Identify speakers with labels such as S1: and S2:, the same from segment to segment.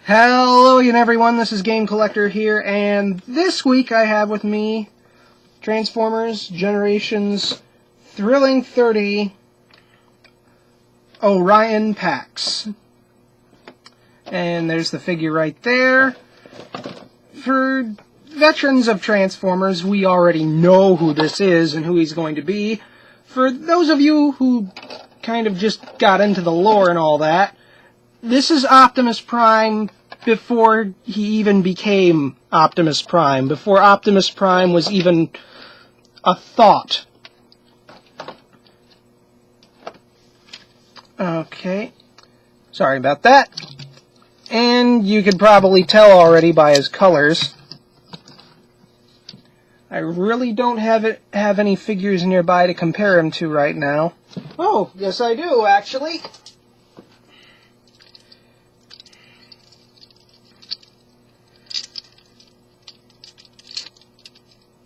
S1: Hello again, everyone. This is Game Collector here, and this week I have with me Transformers Generations Thrilling 30 Orion Pax. And there's the figure right there. For veterans of Transformers, we already know who this is and who he's going to be. For those of you who kind of just got into the lore and all that, this is Optimus Prime before he even became Optimus Prime, before Optimus Prime was even a thought. Okay, sorry about that. And you could probably tell already by his colors. I really don't have any figures nearby to compare him to right now. Oh, yes I do, actually.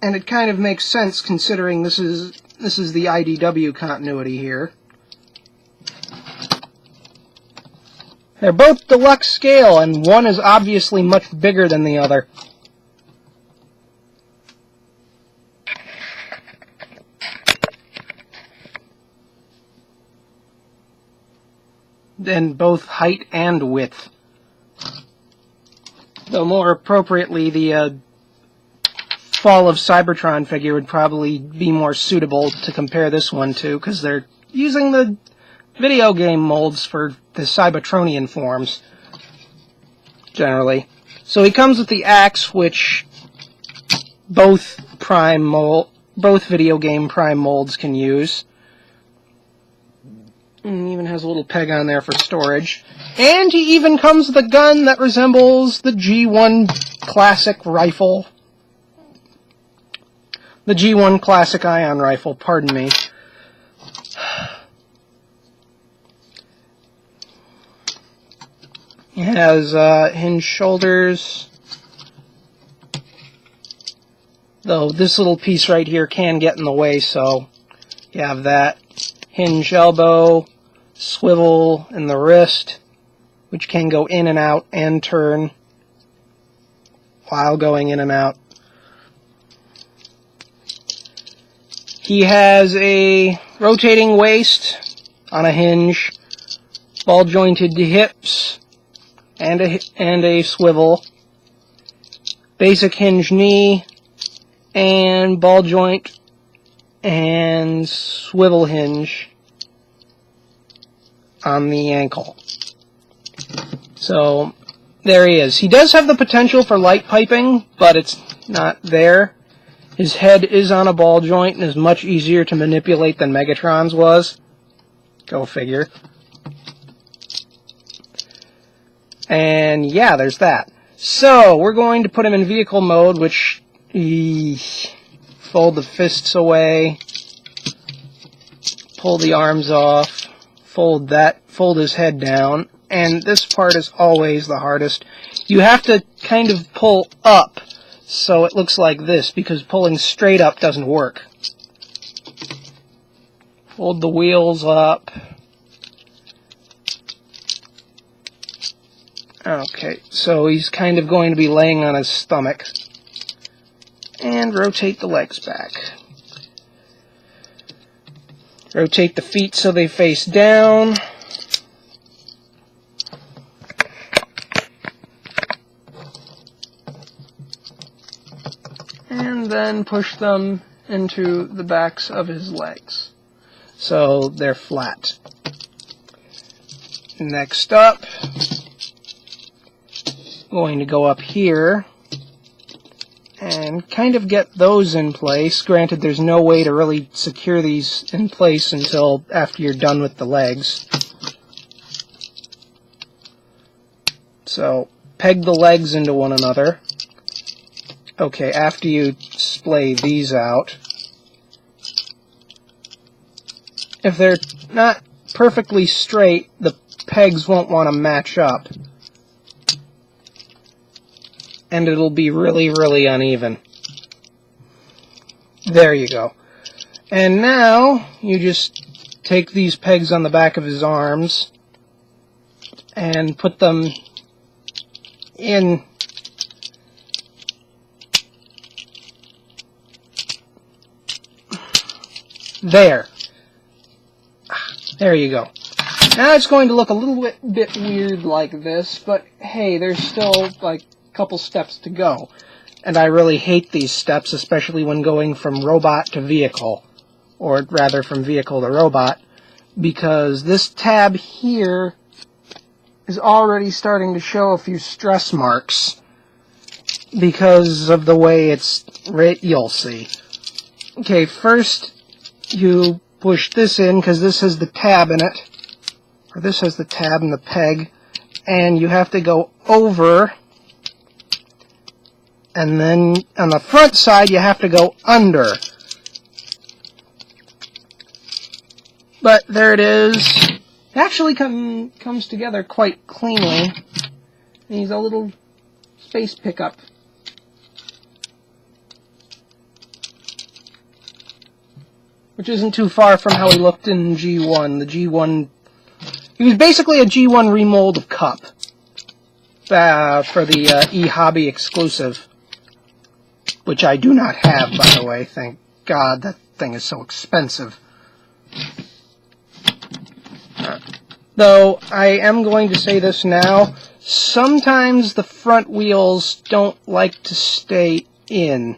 S1: And it kind of makes sense considering this is the IDW continuity here. They're both deluxe scale, and one is obviously much bigger than the other. In both height and width. Though more appropriately, the Fall of Cybertron figure would probably be more suitable to compare this one to, because they're using the video game molds for the Cybertronian forms, generally. So he comes with the axe, which both video game Prime molds can use. And he even has a little peg on there for storage. And he even comes with a gun that resembles the G1 Classic rifle. The G1 Classic Ion Rifle, pardon me. It has hinged shoulders, though this little piece right here can get in the way, so you have that. Hinge elbow, swivel in the wrist, which can go in and out and turn while going in and out. He has a rotating waist on a hinge, ball-jointed hips, and a swivel, basic hinge knee, and ball joint and swivel hinge on the ankle. So there he is. He does have the potential for light piping, but it's not there. His head is on a ball joint and is much easier to manipulate than Megatron's was. Go figure. And yeah, there's that. So, we're going to put him in vehicle mode, which... fold the fists away. Pull the arms off. Fold his head down. And this part is always the hardest. You have to kind of pull up so it looks like this, because pulling straight up doesn't work. Fold the wheels up. Okay, so he's kind of going to be laying on his stomach. And rotate the legs back. Rotate the feet so they face down. And then push them into the backs of his legs, so they're flat. Next up, going to go up here and kind of get those in place. Granted, there's no way to really secure these in place until after you're done with the legs. So, peg the legs into one another. Okay, after you splay these out, if they're not perfectly straight, the pegs won't want to match up. And it'll be really, really uneven. There you go. And now, you just take these pegs on the back of his arms and put them in. There. There you go. Now it's going to look a little bit weird like this, but hey, there's still like a couple steps to go. And I really hate these steps, especially when going from robot to vehicle, or rather from vehicle to robot, because this tab here is already starting to show a few stress marks because of the way it's writ. You'll see. Okay, first you push this in because this has the tab in it, or this has the tab and the peg, and you have to go over, and then on the front side you have to go under. But there it is. It actually comes together quite cleanly. Needs a little space pickup. Which isn't too far from how he looked in G1. The G1... He was basically a G1 remold of Cup. For the eHobby exclusive. Which I do not have, by the way. Thank God, that thing is so expensive. Though, I am going to say this now. Sometimes the front wheels don't like to stay in.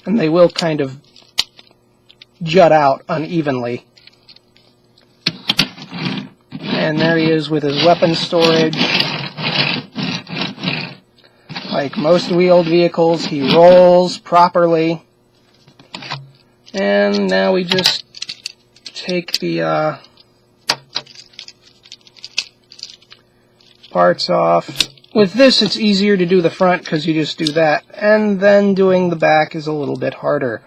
S1: And they will kind of jut out unevenly. And there he is with his weapon storage. Like most wheeled vehicles, he rolls properly. And now we just take the parts off. With this, it's easier to do the front because you just do that, and then doing the back is a little bit harder.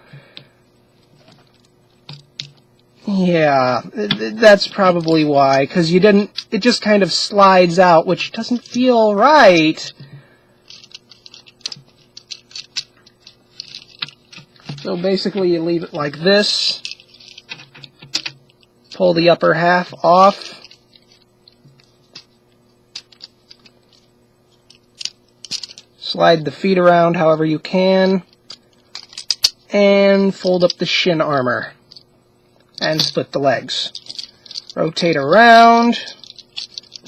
S1: Yeah, that's probably why, because you didn't. It just kind of slides out, which doesn't feel right. So basically, you leave it like this. Pull the upper half off. Slide the feet around however you can, and fold up the shin armor, and split the legs. Rotate around,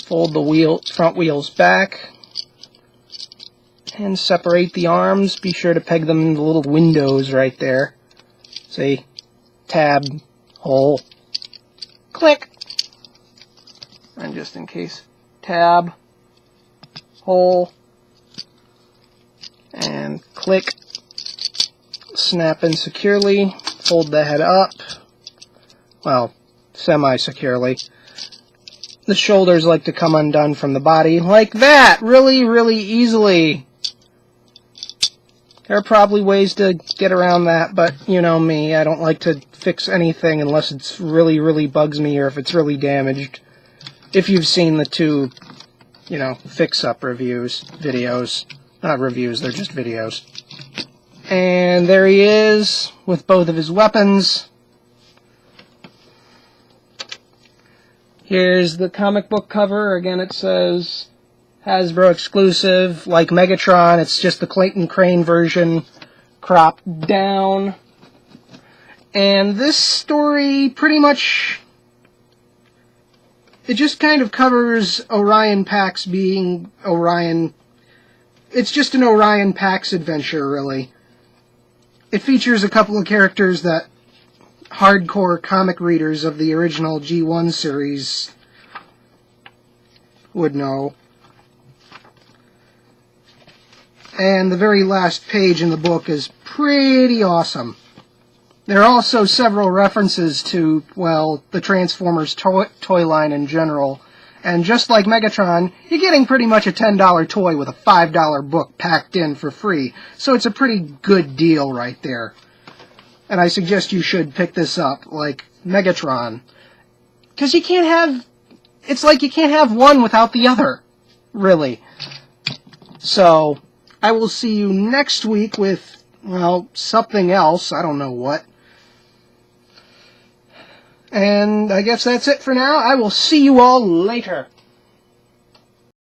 S1: fold the front wheels back, and separate the arms. Be sure to peg them in the little windows right there. See? Tab, hole, click. And just in case, tab, hole, and click, snap in securely, fold the head up, well, semi-securely. The shoulders like to come undone from the body, like that, really, really easily. There are probably ways to get around that, but you know me, I don't like to fix anything unless it's really, really bugs me or if it's really damaged. If you've seen the two, you know, fix-up videos. Not reviews, they're just videos. And there he is, with both of his weapons. Here's the comic book cover. Again, it says Hasbro exclusive. Like Megatron, it's just the Clayton Crane version, cropped down. And this story pretty much... it just kind of covers Orion Pax being Orion... It's just an Orion Pax adventure, really. It features a couple of characters that hardcore comic readers of the original G1 series would know. And the very last page in the book is pretty awesome. There are also several references to, well, the Transformers toy line in general. And just like Megatron, you're getting pretty much a $10 toy with a $5 book packed in for free. So it's a pretty good deal right there. And I suggest you should pick this up, like Megatron. Because you can't have... it's like you can't have one without the other, really. So, I will see you next week with, well, something else. I don't know what. And I guess that's it for now. I will see you all later.